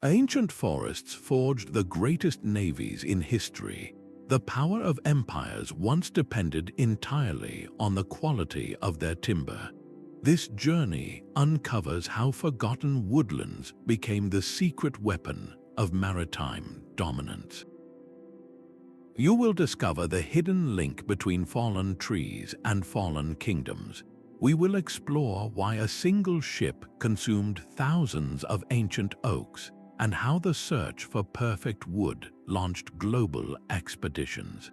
Ancient forests forged the greatest navies in history. The power of empires once depended entirely on the quality of their timber. This journey uncovers how forgotten woodlands became the secret weapon of maritime dominance. You will discover the hidden link between fallen trees and fallen kingdoms. We will explore why a single ship consumed thousands of ancient oaks and how the search for perfect wood launched global expeditions.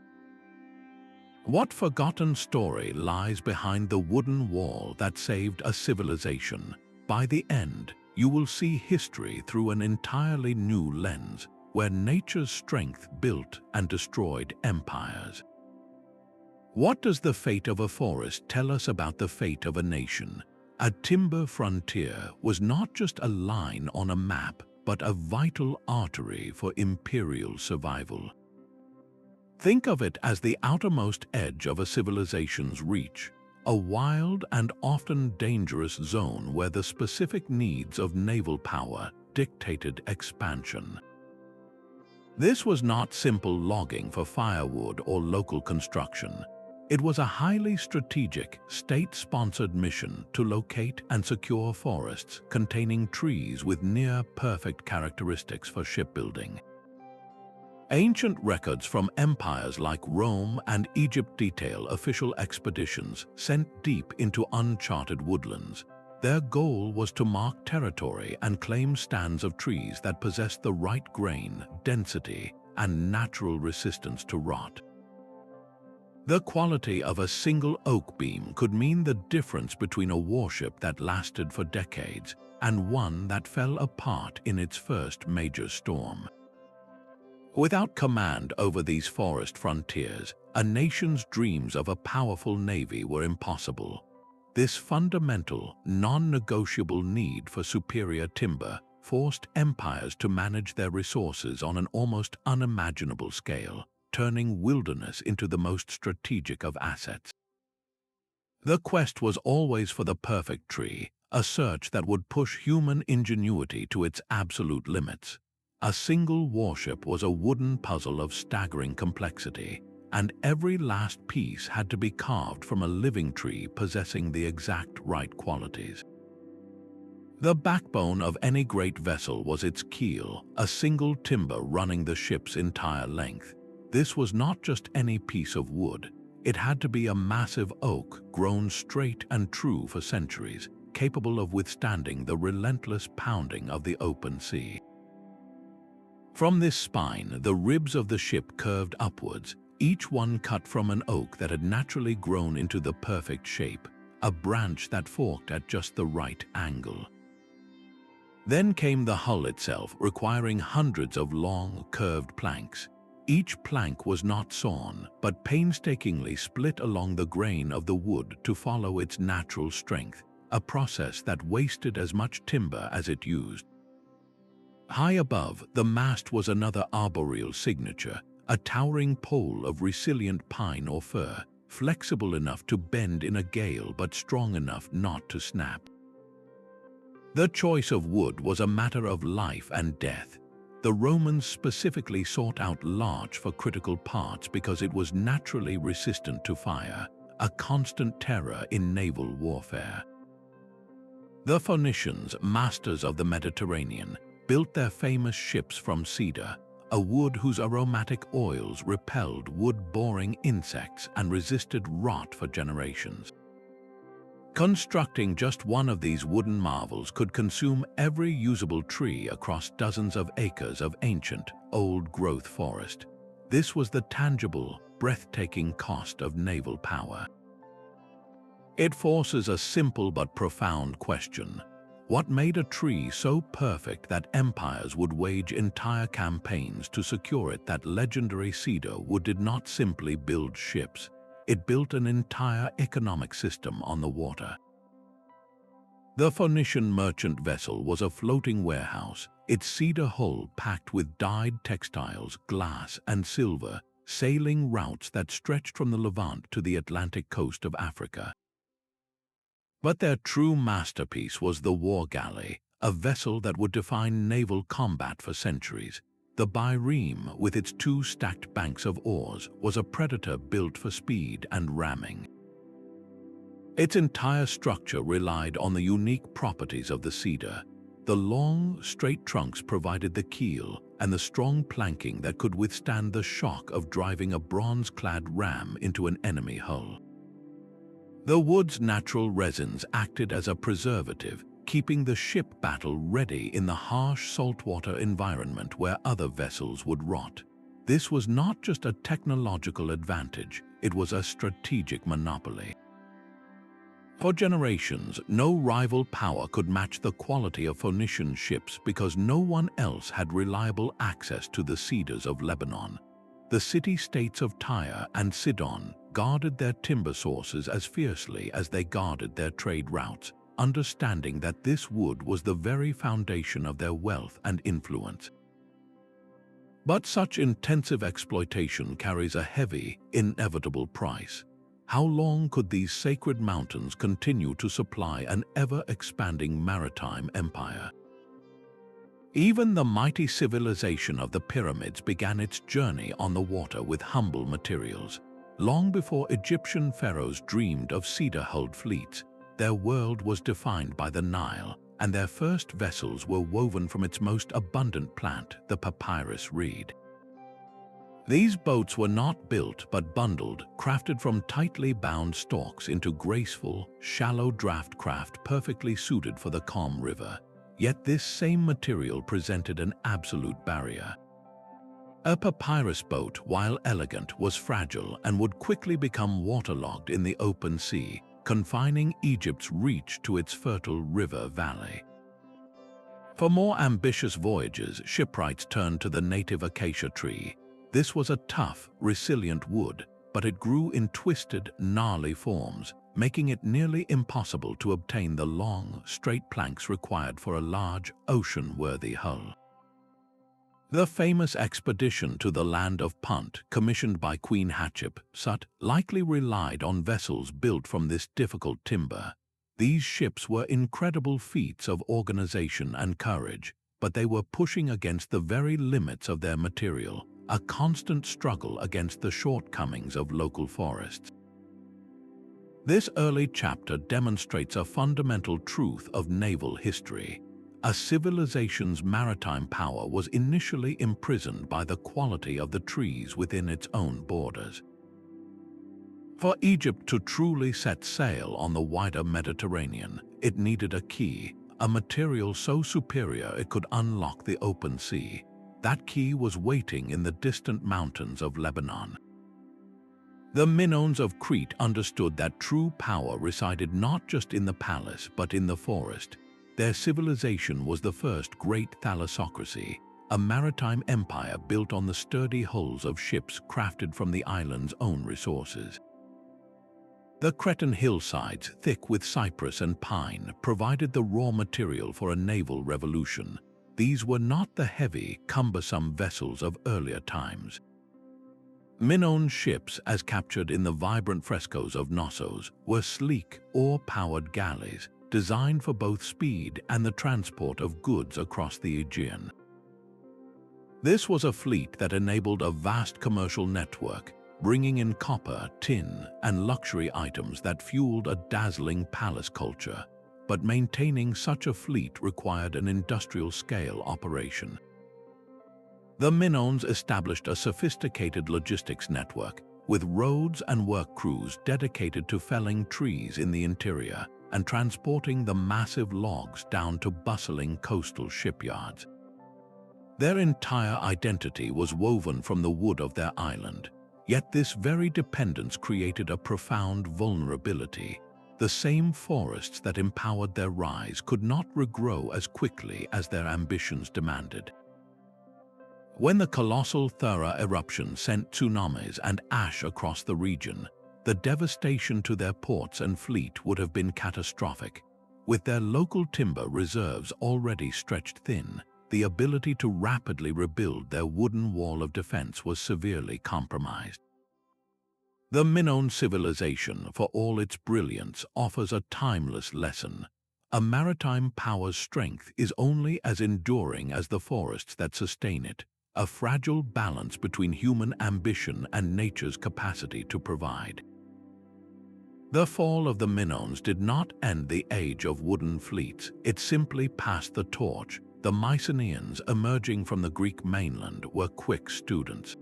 What forgotten story lies behind the wooden wall that saved a civilization? By the end, you will see history through an entirely new lens, where nature's strength built and destroyed empires. What does the fate of a forest tell us about the fate of a nation? A timber frontier was not just a line on a map, but a vital artery for imperial survival. Think of it as the outermost edge of a civilization's reach, a wild and often dangerous zone where the specific needs of naval power dictated expansion. This was not simple logging for firewood or local construction. It was a highly strategic, state-sponsored mission to locate and secure forests containing trees with near-perfect characteristics for shipbuilding. Ancient records from empires like Rome and Egypt detail official expeditions sent deep into uncharted woodlands. Their goal was to mark territory and claim stands of trees that possessed the right grain, density, and natural resistance to rot. The quality of a single oak beam could mean the difference between a warship that lasted for decades and one that fell apart in its first major storm. Without command over these forest frontiers, a nation's dreams of a powerful navy were impossible. This fundamental, non-negotiable need for superior timber forced empires to manage their resources on an almost unimaginable scale, turning wilderness into the most strategic of assets. The quest was always for the perfect tree, a search that would push human ingenuity to its absolute limits. A single warship was a wooden puzzle of staggering complexity, and every last piece had to be carved from a living tree possessing the exact right qualities. The backbone of any great vessel was its keel, a single timber running the ship's entire length. This was not just any piece of wood. It had to be a massive oak grown straight and true for centuries, capable of withstanding the relentless pounding of the open sea. From this spine, the ribs of the ship curved upwards, each one cut from an oak that had naturally grown into the perfect shape, a branch that forked at just the right angle. Then came the hull itself, requiring hundreds of long, curved planks. Each plank was not sawn, but painstakingly split along the grain of the wood to follow its natural strength, a process that wasted as much timber as it used. High above, the mast was another arboreal signature, a towering pole of resilient pine or fir, flexible enough to bend in a gale but strong enough not to snap. The choice of wood was a matter of life and death. The Romans specifically sought out larch for critical parts because it was naturally resistant to fire, a constant terror in naval warfare. The Phoenicians, masters of the Mediterranean, built their famous ships from cedar, a wood whose aromatic oils repelled wood-boring insects and resisted rot for generations. Constructing just one of these wooden marvels could consume every usable tree across dozens of acres of ancient, old-growth forest. This was the tangible, breathtaking cost of naval power. It forces a simple but profound question. What made a tree so perfect that empires would wage entire campaigns to secure it? That legendary cedar wood did not simply build ships. It built an entire economic system on the water. The Phoenician merchant vessel was a floating warehouse, its cedar hull packed with dyed textiles, glass, and silver, sailing routes that stretched from the Levant to the Atlantic coast of Africa. But their true masterpiece was the war galley, a vessel that would define naval combat for centuries. The Trireme, with its two stacked banks of oars, was a predator built for speed and ramming. Its entire structure relied on the unique properties of the cedar. The long, straight trunks provided the keel and the strong planking that could withstand the shock of driving a bronze-clad ram into an enemy hull. The wood's natural resins acted as a preservative, keeping the ship battle ready in the harsh saltwater environment where other vessels would rot. This was not just a technological advantage, it was a strategic monopoly. For generations, no rival power could match the quality of Phoenician ships because no one else had reliable access to the cedars of Lebanon. The city-states of Tyre and Sidon guarded their timber sources as fiercely as they guarded their trade routes, understanding that this wood was the very foundation of their wealth and influence. But such intensive exploitation carries a heavy, inevitable price. How long could these sacred mountains continue to supply an ever-expanding maritime empire? Even the mighty civilization of the pyramids began its journey on the water with humble materials. Long before Egyptian pharaohs dreamed of cedar-hulled fleets, their world was defined by the Nile, and their first vessels were woven from its most abundant plant, the papyrus reed. These boats were not built but bundled, crafted from tightly bound stalks into graceful, shallow draft craft perfectly suited for the calm river. Yet this same material presented an absolute barrier. A papyrus boat, while elegant, was fragile and would quickly become waterlogged in the open sea, confining Egypt's reach to its fertile river valley. For more ambitious voyages, shipwrights turned to the native acacia tree. This was a tough, resilient wood, but it grew in twisted, gnarly forms, making it nearly impossible to obtain the long, straight planks required for a large, ocean-worthy hull. The famous expedition to the land of Punt, commissioned by Queen Hatshepsut, likely relied on vessels built from this difficult timber. These ships were incredible feats of organization and courage, but they were pushing against the very limits of their material, a constant struggle against the shortcomings of local forests. This early chapter demonstrates a fundamental truth of naval history. A civilization's maritime power was initially imprisoned by the quality of the trees within its own borders. For Egypt to truly set sail on the wider Mediterranean, it needed a key, a material so superior it could unlock the open sea. That key was waiting in the distant mountains of Lebanon. The Minoans of Crete understood that true power resided not just in the palace but in the forest. Their civilization was the first great thalassocracy, a maritime empire built on the sturdy hulls of ships crafted from the island's own resources. The Cretan hillsides, thick with cypress and pine, provided the raw material for a naval revolution. These were not the heavy, cumbersome vessels of earlier times. Minoan ships, as captured in the vibrant frescoes of Knossos, were sleek, oar-powered galleys, designed for both speed and the transport of goods across the Aegean. This was a fleet that enabled a vast commercial network, bringing in copper, tin, and luxury items that fueled a dazzling palace culture. But maintaining such a fleet required an industrial-scale operation. The Minoans established a sophisticated logistics network, with roads and work crews dedicated to felling trees in the interior and transporting the massive logs down to bustling coastal shipyards. Their entire identity was woven from the wood of their island, yet this very dependence created a profound vulnerability. The same forests that empowered their rise could not regrow as quickly as their ambitions demanded. When the colossal Thera eruption sent tsunamis and ash across the region, the devastation to their ports and fleet would have been catastrophic. With their local timber reserves already stretched thin, the ability to rapidly rebuild their wooden wall of defense was severely compromised. The Minoan civilization, for all its brilliance, offers a timeless lesson. A maritime power's strength is only as enduring as the forests that sustain it, a fragile balance between human ambition and nature's capacity to provide. The fall of the Minoans did not end the age of wooden fleets, it simply passed the torch. The Mycenaeans, emerging from the Greek mainland, were quick students.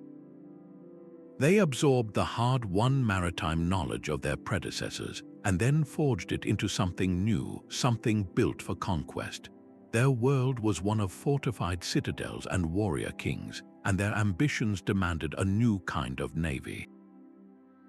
They absorbed the hard-won maritime knowledge of their predecessors and then forged it into something new, something built for conquest. Their world was one of fortified citadels and warrior kings, and their ambitions demanded a new kind of navy.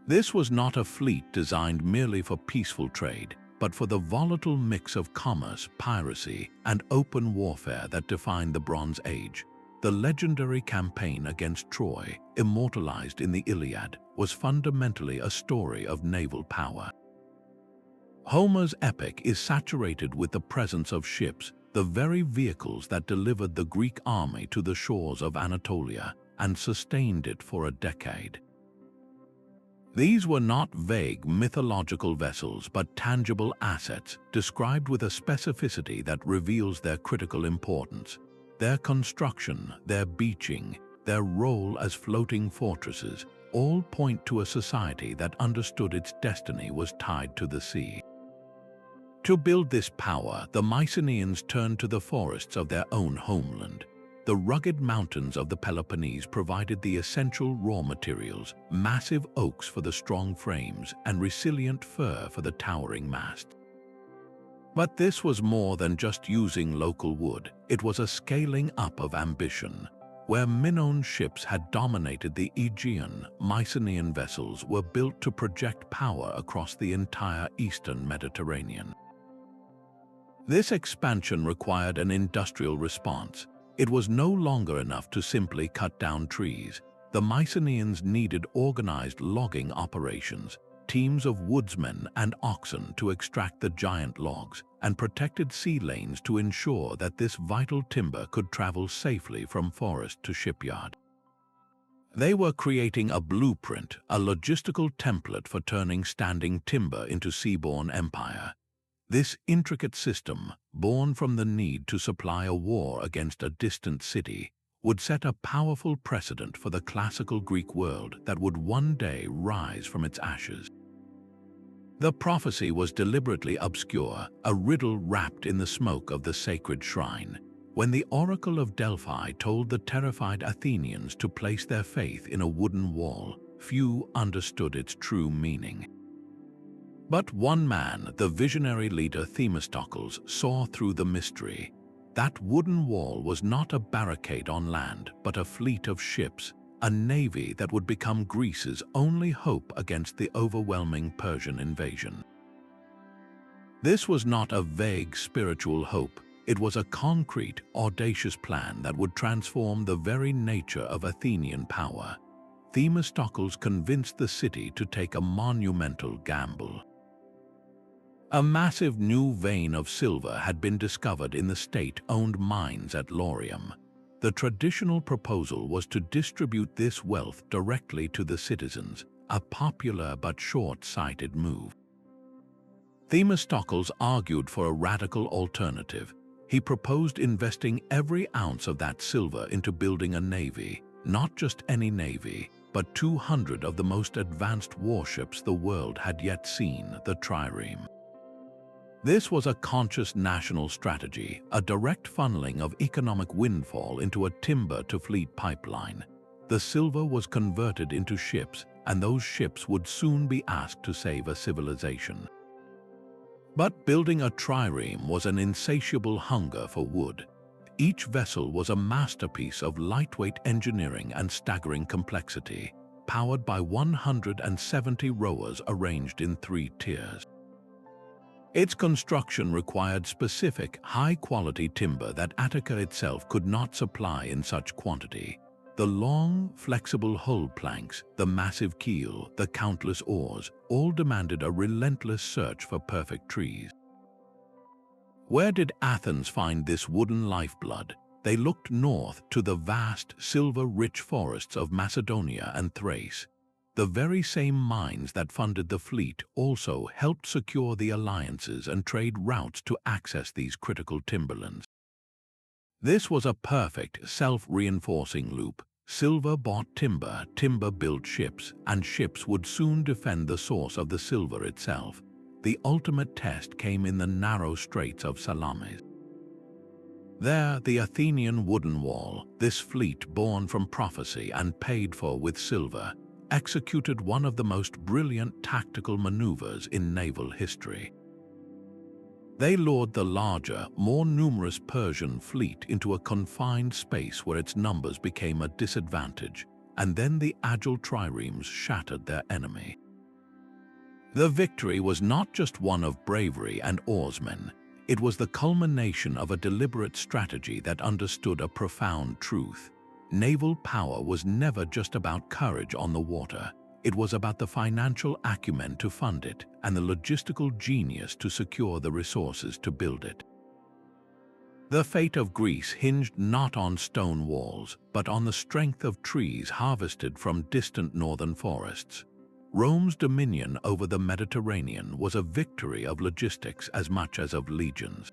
This was not a fleet designed merely for peaceful trade, but for the volatile mix of commerce, piracy, and open warfare that defined the Bronze Age. The legendary campaign against Troy, immortalized in the Iliad, was fundamentally a story of naval power. Homer's epic is saturated with the presence of ships, the very vehicles that delivered the Greek army to the shores of Anatolia and sustained it for a decade. These were not vague mythological vessels but tangible assets, described with a specificity that reveals their critical importance. Their construction, their beaching, their role as floating fortresses, all point to a society that understood its destiny was tied to the sea. To build this power, the Mycenaeans turned to the forests of their own homeland. The rugged mountains of the Peloponnese provided the essential raw materials, massive oaks for the strong frames and resilient fir for the towering masts. But this was more than just using local wood. It was a scaling up of ambition. Where Minoan ships had dominated the Aegean, Mycenaean vessels were built to project power across the entire eastern Mediterranean. This expansion required an industrial response. It was no longer enough to simply cut down trees. The Mycenaeans needed organized logging operations, teams of woodsmen and oxen to extract the giant logs, and protected sea lanes to ensure that this vital timber could travel safely from forest to shipyard. They were creating a blueprint, a logistical template for turning standing timber into seaborne empire. This intricate system, born from the need to supply a war against a distant city, would set a powerful precedent for the classical Greek world that would one day rise from its ashes. The prophecy was deliberately obscure, a riddle wrapped in the smoke of the sacred shrine. When the Oracle of Delphi told the terrified Athenians to place their faith in a wooden wall, few understood its true meaning. But one man, the visionary leader Themistocles, saw through the mystery. That wooden wall was not a barricade on land, but a fleet of ships, a navy that would become Greece's only hope against the overwhelming Persian invasion. This was not a vague spiritual hope. It was a concrete, audacious plan that would transform the very nature of Athenian power. Themistocles convinced the city to take a monumental gamble. A massive new vein of silver had been discovered in the state-owned mines at Laurium. The traditional proposal was to distribute this wealth directly to the citizens, a popular but short-sighted move. Themistocles argued for a radical alternative. He proposed investing every ounce of that silver into building a navy, not just any navy, but 200 of the most advanced warships the world had yet seen, the Trireme. This was a conscious national strategy, a direct funneling of economic windfall into a timber-to-fleet pipeline. The silver was converted into ships, and those ships would soon be asked to save a civilization. But building a trireme was an insatiable hunger for wood. Each vessel was a masterpiece of lightweight engineering and staggering complexity, powered by 170 rowers arranged in 3 tiers. Its construction required specific, high-quality timber that Attica itself could not supply in such quantity. The long, flexible hull planks, the massive keel, the countless oars, all demanded a relentless search for perfect trees. Where did Athens find this wooden lifeblood? They looked north to the vast, silver-rich forests of Macedonia and Thrace. The very same mines that funded the fleet also helped secure the alliances and trade routes to access these critical timberlands. This was a perfect self-reinforcing loop. Silver bought timber, timber built ships, and ships would soon defend the source of the silver itself. The ultimate test came in the narrow straits of Salamis. There, the Athenian wooden wall, this fleet born from prophecy and paid for with silver, executed one of the most brilliant tactical maneuvers in naval history. They lured the larger, more numerous Persian fleet into a confined space where its numbers became a disadvantage, and then the agile triremes shattered their enemy. The victory was not just one of bravery and oarsmen, it was the culmination of a deliberate strategy that understood a profound truth. Naval power was never just about courage on the water. It was about the financial acumen to fund it and the logistical genius to secure the resources to build it. The fate of Greece hinged not on stone walls, but on the strength of trees harvested from distant northern forests. Rome's dominion over the Mediterranean was a victory of logistics as much as of legions.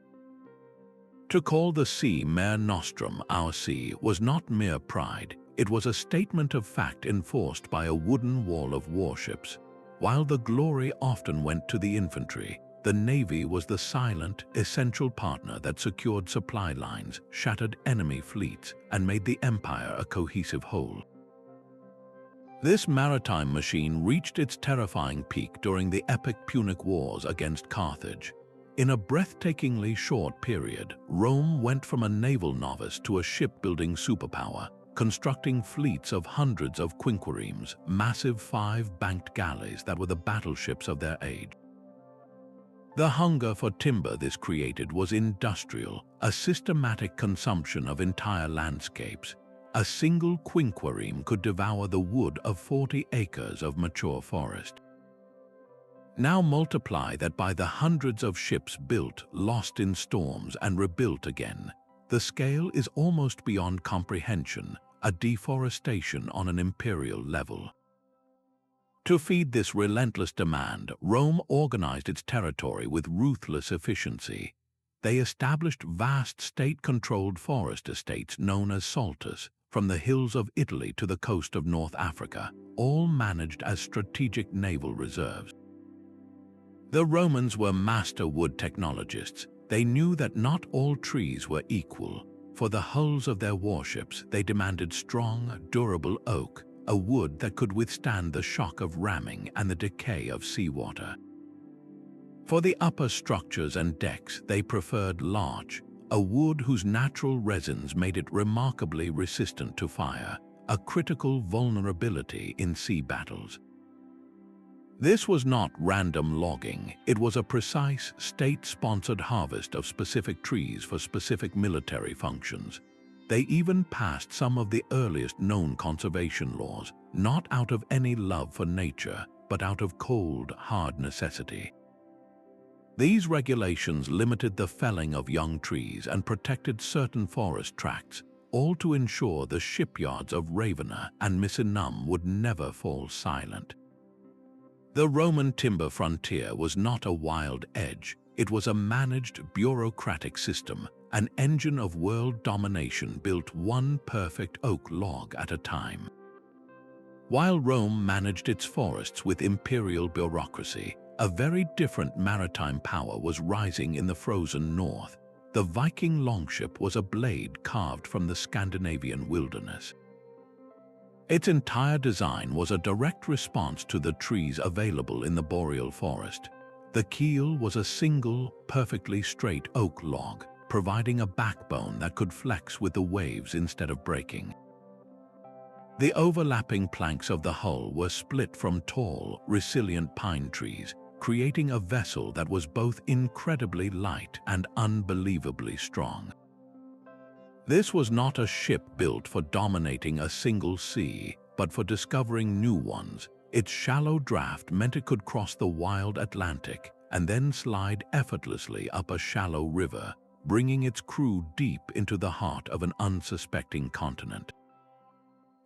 To call the sea Mare Nostrum, our sea, was not mere pride. It was a statement of fact enforced by a wooden wall of warships. While the glory often went to the infantry, the navy was the silent, essential partner that secured supply lines, shattered enemy fleets, and made the empire a cohesive whole. This maritime machine reached its terrifying peak during the epic Punic Wars against Carthage. In a breathtakingly short period, Rome went from a naval novice to a shipbuilding superpower, constructing fleets of hundreds of quinquiremes, massive five-banked galleys that were the battleships of their age. The hunger for timber this created was industrial, a systematic consumption of entire landscapes. A single quinquireme could devour the wood of 40 acres of mature forest. Now multiply that by the hundreds of ships built, lost in storms, and rebuilt again. The scale is almost beyond comprehension, a deforestation on an imperial level. To feed this relentless demand, Rome organized its territory with ruthless efficiency. They established vast state-controlled forest estates known as saltus, from the hills of Italy to the coast of North Africa, all managed as strategic naval reserves. The Romans were master wood technologists. They knew that not all trees were equal. For the hulls of their warships, they demanded strong, durable oak, a wood that could withstand the shock of ramming and the decay of seawater. For the upper structures and decks, they preferred larch, a wood whose natural resins made it remarkably resistant to fire, a critical vulnerability in sea battles. This was not random logging, it was a precise, state-sponsored harvest of specific trees for specific military functions. They even passed some of the earliest known conservation laws, not out of any love for nature, but out of cold, hard necessity. These regulations limited the felling of young trees and protected certain forest tracts, all to ensure the shipyards of Ravenna and Misenum would never fall silent. The Roman timber frontier was not a wild edge, it was a managed bureaucratic system, an engine of world domination built one perfect oak log at a time. While Rome managed its forests with imperial bureaucracy, a very different maritime power was rising in the frozen north. The Viking longship was a blade carved from the Scandinavian wilderness. Its entire design was a direct response to the trees available in the boreal forest. The keel was a single, perfectly straight oak log, providing a backbone that could flex with the waves instead of breaking. The overlapping planks of the hull were split from tall, resilient pine trees, creating a vessel that was both incredibly light and unbelievably strong. This was not a ship built for dominating a single sea, but for discovering new ones. Its shallow draft meant it could cross the wild Atlantic and then slide effortlessly up a shallow river, bringing its crew deep into the heart of an unsuspecting continent.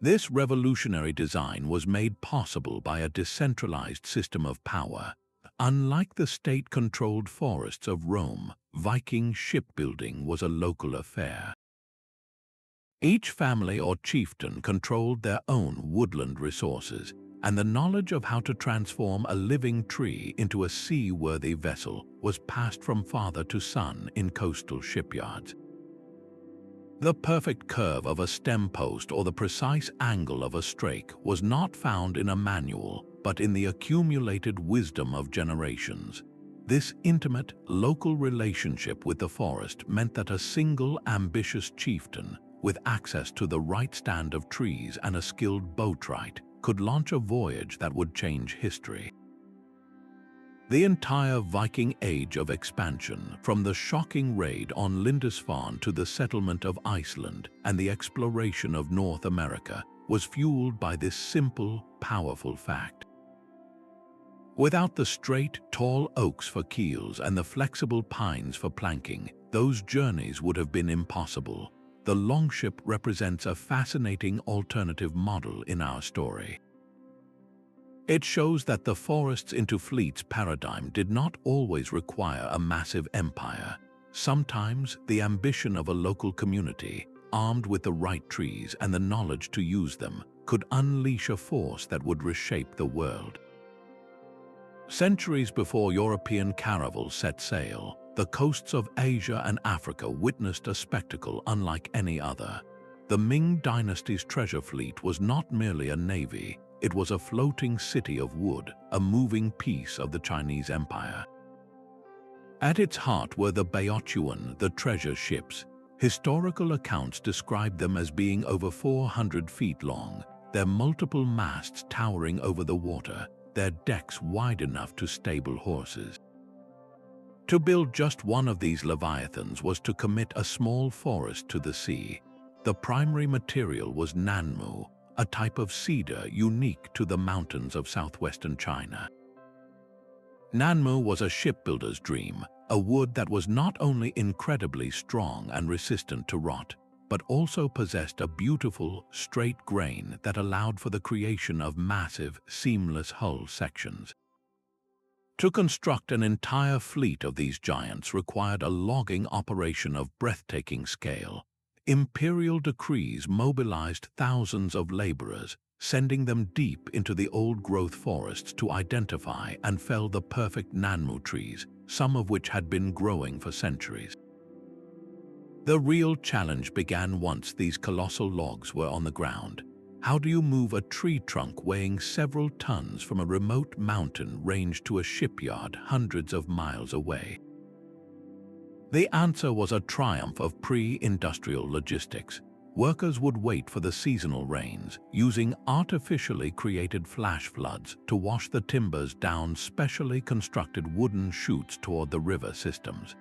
This revolutionary design was made possible by a decentralized system of power. Unlike the state-controlled forests of Rome, Viking shipbuilding was a local affair. Each family or chieftain controlled their own woodland resources, and the knowledge of how to transform a living tree into a seaworthy vessel was passed from father to son in coastal shipyards. The perfect curve of a stem post or the precise angle of a strake was not found in a manual, but in the accumulated wisdom of generations. This intimate, local relationship with the forest meant that a single ambitious chieftain, with access to the right stand of trees and a skilled boatwright, could launch a voyage that would change history. The entire Viking age of expansion, from the shocking raid on Lindisfarne to the settlement of Iceland and the exploration of North America, was fueled by this simple, powerful fact. Without the straight, tall oaks for keels and the flexible pines for planking, those journeys would have been impossible. The Longship represents a fascinating alternative model in our story. It shows that the forests into fleets paradigm did not always require a massive empire. Sometimes the ambition of a local community, armed with the right trees and the knowledge to use them, could unleash a force that would reshape the world. Centuries before European caravels set sail, the coasts of Asia and Africa witnessed a spectacle unlike any other. The Ming dynasty's treasure fleet was not merely a navy, it was a floating city of wood, a moving piece of the Chinese Empire. At its heart were the Baochuan, the treasure ships. Historical accounts describe them as being over 400 feet long, their multiple masts towering over the water, their decks wide enough to stable horses. To build just one of these leviathans was to commit a small forest to the sea. The primary material was nanmu, a type of cedar unique to the mountains of southwestern China. Nanmu was a shipbuilder's dream, a wood that was not only incredibly strong and resistant to rot, but also possessed a beautiful, straight grain that allowed for the creation of massive, seamless hull sections. To construct an entire fleet of these giants required a logging operation of breathtaking scale. Imperial decrees mobilized thousands of laborers, sending them deep into the old-growth forests to identify and fell the perfect nanmu trees, some of which had been growing for centuries. The real challenge began once these colossal logs were on the ground. How do you move a tree trunk weighing several tons from a remote mountain range to a shipyard hundreds of miles away? The answer was a triumph of pre-industrial logistics. Workers would wait for the seasonal rains, using artificially created flash floods to wash the timbers down specially constructed wooden chutes toward the river systems.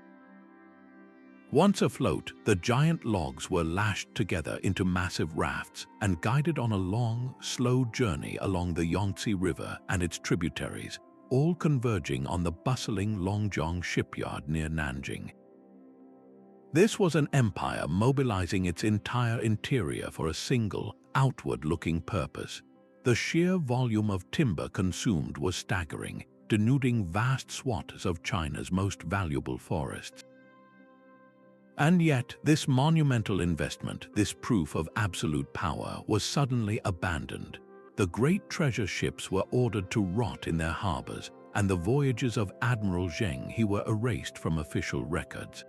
Once afloat, the giant logs were lashed together into massive rafts and guided on a long, slow journey along the Yangtze River and its tributaries, all converging on the bustling Longjiang shipyard near Nanjing. This was an empire mobilizing its entire interior for a single, outward-looking purpose. The sheer volume of timber consumed was staggering, denuding vast swaths of China's most valuable forests. And yet, this monumental investment, this proof of absolute power, was suddenly abandoned. The great treasure ships were ordered to rot in their harbors, and the voyages of Admiral Zheng He were erased from official records.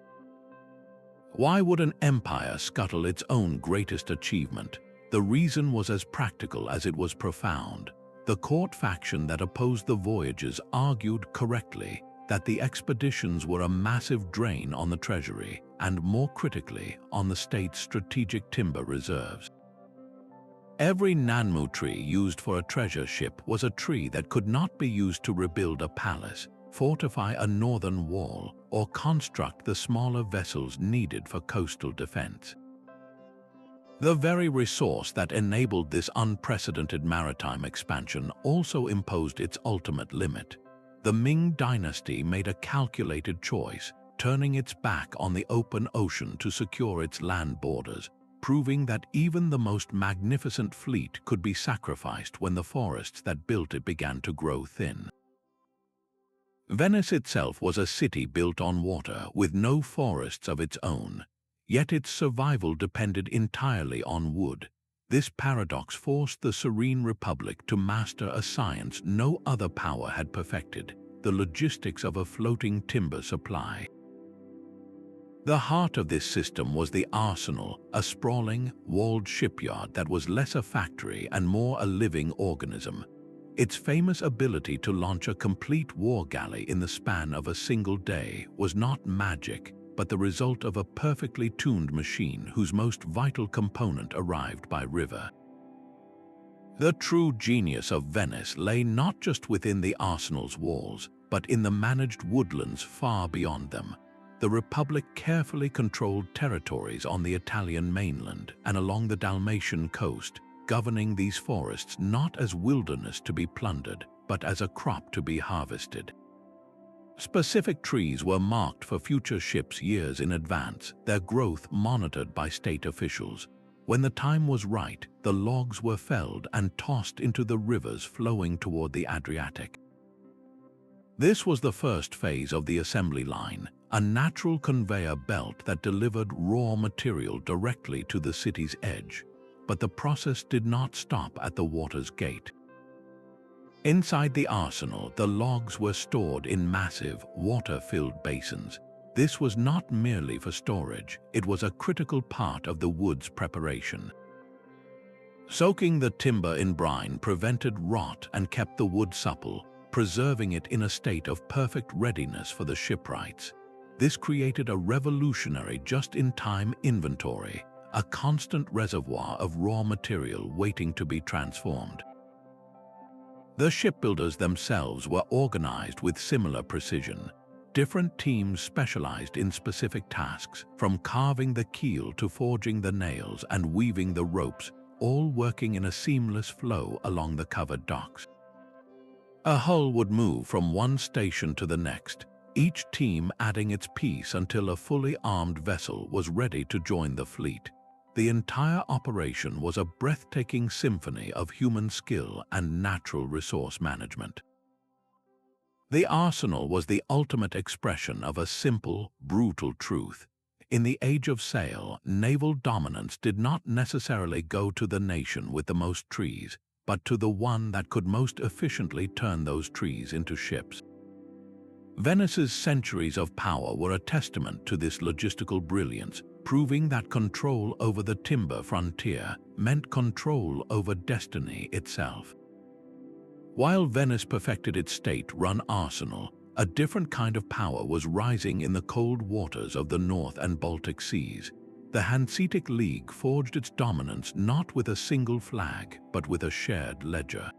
Why would an empire scuttle its own greatest achievement? The reason was as practical as it was profound. The court faction that opposed the voyages argued correctly that the expeditions were a massive drain on the treasury and, more critically, on the state's strategic timber reserves. Every nanmu tree used for a treasure ship was a tree that could not be used to rebuild a palace, fortify a northern wall, or construct the smaller vessels needed for coastal defense. The very resource that enabled this unprecedented maritime expansion also imposed its ultimate limit. The Ming dynasty made a calculated choice, turning its back on the open ocean to secure its land borders. proving that even the most magnificent fleet could be sacrificed when the forests that built it began to grow thin. Venice itself was a city built on water with no forests of its own, yet its survival depended entirely on wood. This paradox forced the Serene Republic to master a science no other power had perfected: the logistics of a floating timber supply. The heart of this system was the arsenal, a sprawling, walled shipyard that was less a factory and more a living organism. Its famous ability to launch a complete war galley in the span of a single day was not magic, but the result of a perfectly tuned machine whose most vital component arrived by river. The true genius of Venice lay not just within the arsenal's walls, but in the managed woodlands far beyond them. The Republic carefully controlled territories on the Italian mainland and along the Dalmatian coast, governing these forests not as wilderness to be plundered, but as a crop to be harvested. Specific trees were marked for future ships years in advance, their growth monitored by state officials. When the time was right, the logs were felled and tossed into the rivers flowing toward the Adriatic. This was the first phase of the assembly line, a natural conveyor belt that delivered raw material directly to the city's edge. But the process did not stop at the water's gate. Inside the arsenal, the logs were stored in massive, water-filled basins. This was not merely for storage, it was a critical part of the wood's preparation. Soaking the timber in brine prevented rot and kept the wood supple, preserving it in a state of perfect readiness for the shipwrights. This created a revolutionary just-in-time inventory, a constant reservoir of raw material waiting to be transformed. The shipbuilders themselves were organized with similar precision. Different teams specialized in specific tasks, from carving the keel to forging the nails and weaving the ropes, all working in a seamless flow along the covered docks. A hull would move from one station to the next, each team adding its piece until a fully armed vessel was ready to join the fleet. The entire operation was a breathtaking symphony of human skill and natural resource management. The arsenal was the ultimate expression of a simple, brutal truth. In the age of sail, naval dominance did not necessarily go to the nation with the most trees, but to the one that could most efficiently turn those trees into ships. Venice's centuries of power were a testament to this logistical brilliance, proving that control over the timber frontier meant control over destiny itself. While Venice perfected its state-run arsenal, a different kind of power was rising in the cold waters of the North and Baltic Seas. The Hanseatic League forged its dominance not with a single flag, but with a shared ledger.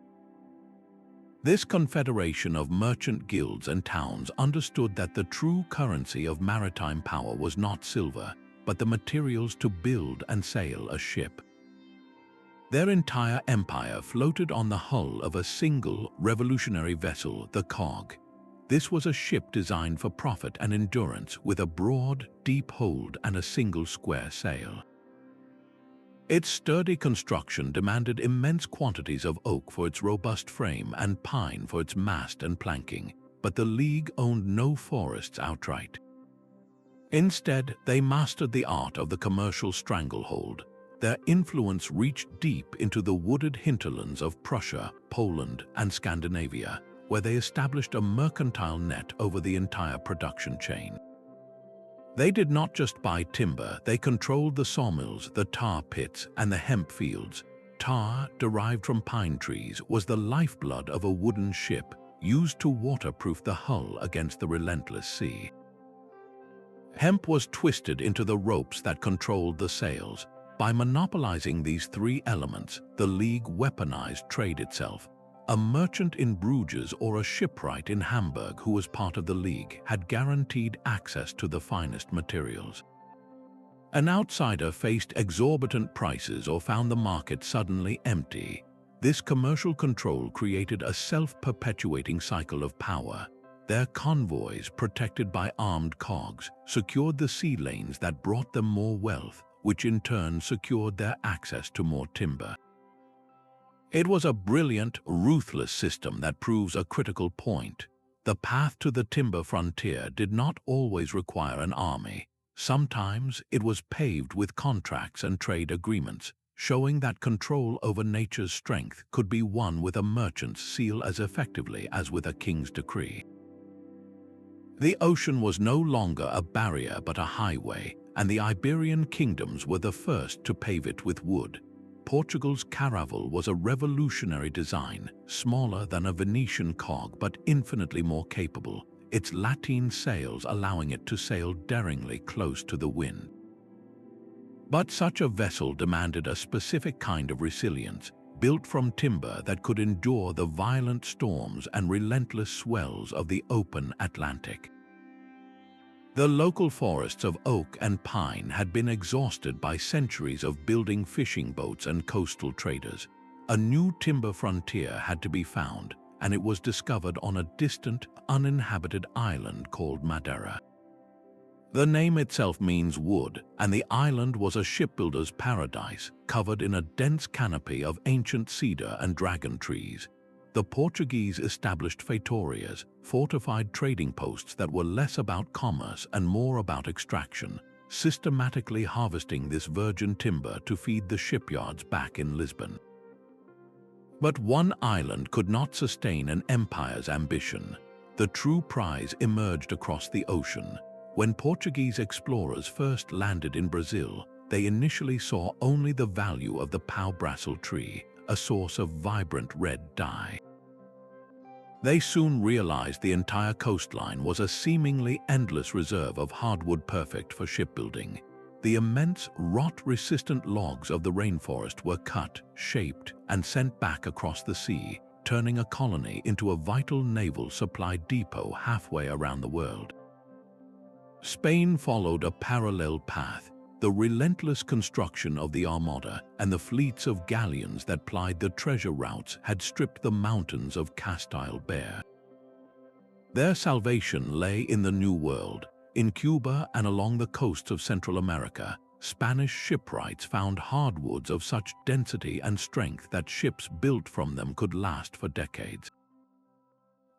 This confederation of merchant guilds and towns understood that the true currency of maritime power was not silver, but the materials to build and sail a ship. Their entire empire floated on the hull of a single revolutionary vessel, the cog. This was a ship designed for profit and endurance, with a broad, deep hold and a single square sail. Its sturdy construction demanded immense quantities of oak for its robust frame and pine for its mast and planking, but the League owned no forests outright. Instead, they mastered the art of the commercial stranglehold. Their influence reached deep into the wooded hinterlands of Prussia, Poland, and Scandinavia, where they established a mercantile net over the entire production chain. They did not just buy timber, they controlled the sawmills, the tar pits, and the hemp fields. Tar, derived from pine trees, was the lifeblood of a wooden ship, used to waterproof the hull against the relentless sea. Hemp was twisted into the ropes that controlled the sails. By monopolizing these three elements, the League weaponized trade itself. A merchant in Bruges or a shipwright in Hamburg who was part of the League had guaranteed access to the finest materials. An outsider faced exorbitant prices or found the market suddenly empty. This commercial control created a self-perpetuating cycle of power. Their convoys, protected by armed cogs, secured the sea lanes that brought them more wealth, which in turn secured their access to more timber. It was a brilliant, ruthless system that proves a critical point. The path to the timber frontier did not always require an army. Sometimes it was paved with contracts and trade agreements, showing that control over nature's strength could be won with a merchant's seal as effectively as with a king's decree. The ocean was no longer a barrier but a highway, and the Iberian kingdoms were the first to pave it with wood. Portugal's Caravel was a revolutionary design, smaller than a Venetian cog but infinitely more capable, its lateen sails allowing it to sail daringly close to the wind. But such a vessel demanded a specific kind of resilience, built from timber that could endure the violent storms and relentless swells of the open Atlantic. The local forests of oak and pine had been exhausted by centuries of building fishing boats and coastal traders. A new timber frontier had to be found, and it was discovered on a distant, uninhabited island called Madeira. The name itself means wood, and the island was a shipbuilder's paradise, covered in a dense canopy of ancient cedar and dragon trees. The Portuguese established feitorias, fortified trading posts that were less about commerce and more about extraction, systematically harvesting this virgin timber to feed the shipyards back in Lisbon. But one island could not sustain an empire's ambition. The true prize emerged across the ocean. When Portuguese explorers first landed in Brazil, they initially saw only the value of the pau-brasil tree, a source of vibrant red dye. They soon realized the entire coastline was a seemingly endless reserve of hardwood perfect for shipbuilding. The immense, rot-resistant logs of the rainforest were cut, shaped, and sent back across the sea, turning a colony into a vital naval supply depot halfway around the world. Spain followed a parallel path. The relentless construction of the Armada and the fleets of galleons that plied the treasure routes had stripped the mountains of Castile bare. Their salvation lay in the New World. In Cuba and along the coasts of Central America, Spanish shipwrights found hardwoods of such density and strength that ships built from them could last for decades.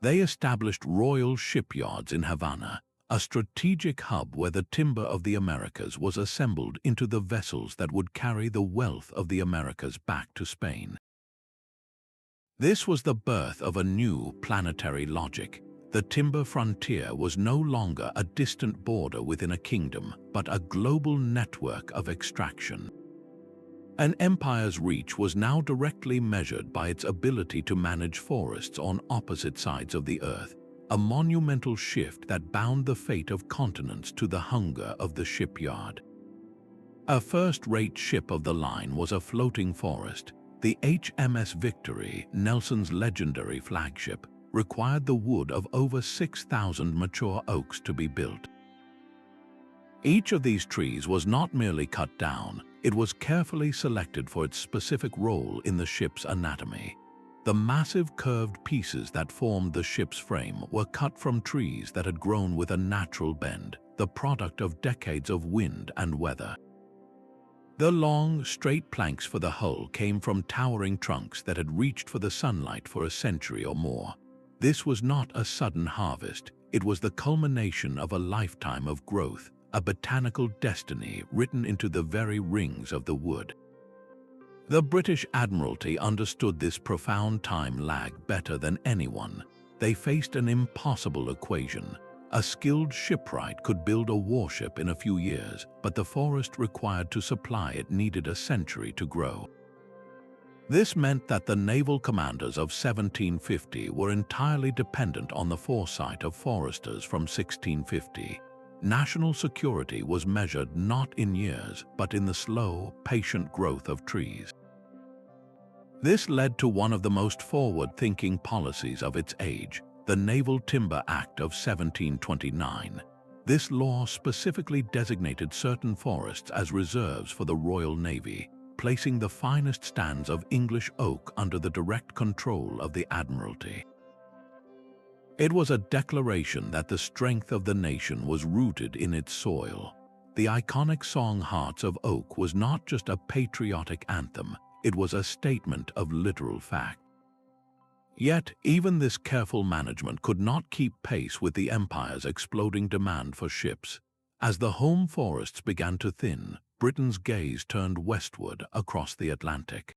They established royal shipyards in Havana, a strategic hub where the timber of the Americas was assembled into the vessels that would carry the wealth of the Americas back to Spain. This was the birth of a new planetary logic. The timber frontier was no longer a distant border within a kingdom, but a global network of extraction. An empire's reach was now directly measured by its ability to manage forests on opposite sides of the earth, a monumental shift that bound the fate of continents to the hunger of the shipyard. A first-rate ship of the line was a floating forest. The HMS Victory, Nelson's legendary flagship, required the wood of over 6,000 mature oaks to be built. Each of these trees was not merely cut down, it was carefully selected for its specific role in the ship's anatomy. The massive curved pieces that formed the ship's frame were cut from trees that had grown with a natural bend, the product of decades of wind and weather. The long, straight planks for the hull came from towering trunks that had reached for the sunlight for a century or more. This was not a sudden harvest, it was the culmination of a lifetime of growth, a botanical destiny written into the very rings of the wood. The British Admiralty understood this profound time lag better than anyone. They faced an impossible equation. A skilled shipwright could build a warship in a few years, but the forest required to supply it needed a century to grow. This meant that the naval commanders of 1750 were entirely dependent on the foresight of foresters from 1650. National security was measured not in years, but in the slow, patient growth of trees. This led to one of the most forward-thinking policies of its age, the Naval Timber Act of 1729. This law specifically designated certain forests as reserves for the Royal Navy, placing the finest stands of English oak under the direct control of the Admiralty. It was a declaration that the strength of the nation was rooted in its soil. the iconic song Hearts of Oak was not just a patriotic anthem, it was a statement of literal fact. Yet, even this careful management could not keep pace with the empire's exploding demand for ships. As the home forests began to thin, Britain's gaze turned westward across the Atlantic.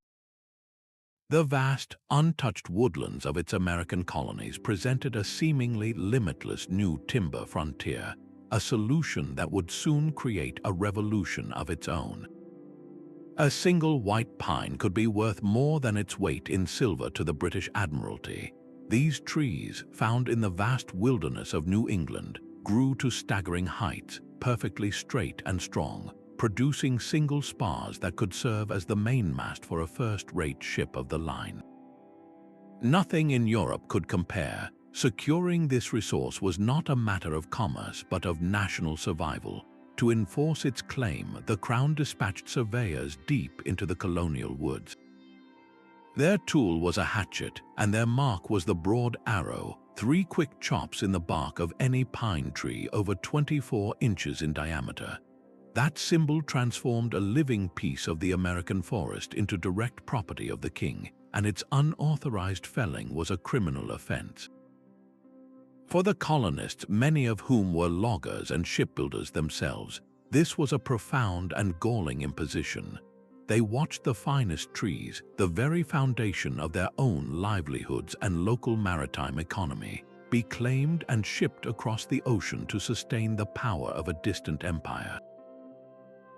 The vast, untouched woodlands of its American colonies presented a seemingly limitless new timber frontier, a solution that would soon create a revolution of its own. A single white pine could be worth more than its weight in silver to the British Admiralty. These trees, found in the vast wilderness of New England, grew to staggering heights, perfectly straight and strong, producing single spars that could serve as the mainmast for a first-rate ship of the line. Nothing in Europe could compare. Securing this resource was not a matter of commerce but of national survival. To enforce its claim, the Crown dispatched surveyors deep into the colonial woods. Their tool was a hatchet, and their mark was the broad arrow, 3 quick chops in the bark of any pine tree over 24 inches in diameter. That symbol transformed a living piece of the American forest into direct property of the king, and its unauthorized felling was a criminal offense. For the colonists, many of whom were loggers and shipbuilders themselves, this was a profound and galling imposition. They watched the finest trees, the very foundation of their own livelihoods and local maritime economy, be claimed and shipped across the ocean to sustain the power of a distant empire.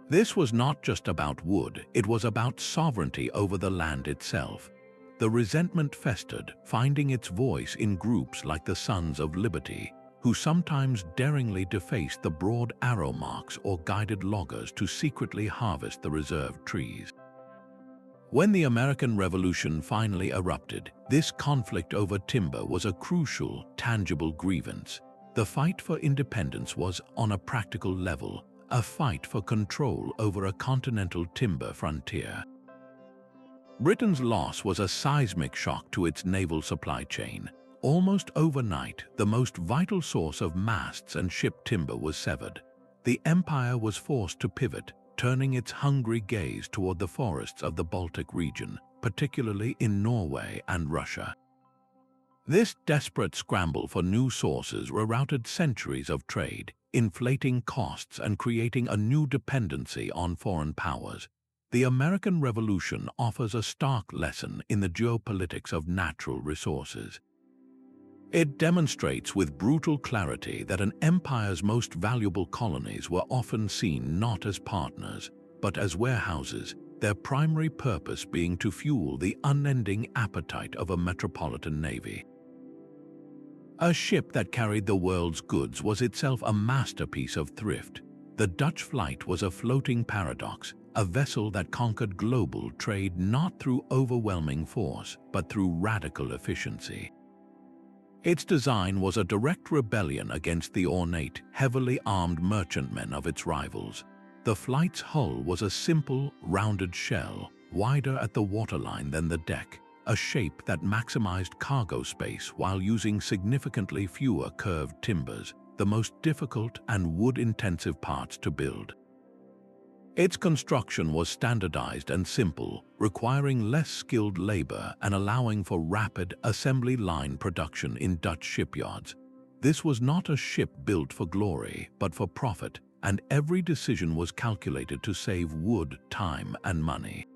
This was not just about wood, it was about sovereignty over the land itself. The resentment festered, finding its voice in groups like the Sons of Liberty, who sometimes daringly defaced the broad arrow marks or guided loggers to secretly harvest the reserved trees. When the American Revolution finally erupted, this conflict over timber was a crucial, tangible grievance. The fight for independence was, on a practical level, a fight for control over a continental timber frontier. Britain's loss was a seismic shock to its naval supply chain. Almost overnight, the most vital source of masts and ship timber was severed. The empire was forced to pivot, turning its hungry gaze toward the forests of the Baltic region, particularly in Norway and Russia. This desperate scramble for new sources rerouted centuries of trade, inflating costs and creating a new dependency on foreign powers. The American Revolution offers a stark lesson in the geopolitics of natural resources. It demonstrates with brutal clarity that an empire's most valuable colonies were often seen not as partners, but as warehouses, their primary purpose being to fuel the unending appetite of a metropolitan navy. A ship that carried the world's goods was itself a masterpiece of thrift. The Dutch Fluyt was a floating paradox, a vessel that conquered global trade not through overwhelming force, but through radical efficiency. Its design was a direct rebellion against the ornate, heavily armed merchantmen of its rivals. The Fluyt's hull was a simple, rounded shell, wider at the waterline than the deck, a shape that maximized cargo space while using significantly fewer curved timbers, the most difficult and wood-intensive parts to build. Its construction was standardized and simple, requiring less skilled labor and allowing for rapid assembly line production in Dutch shipyards. This was not a ship built for glory, but for profit, and every decision was calculated to save wood, time, and money.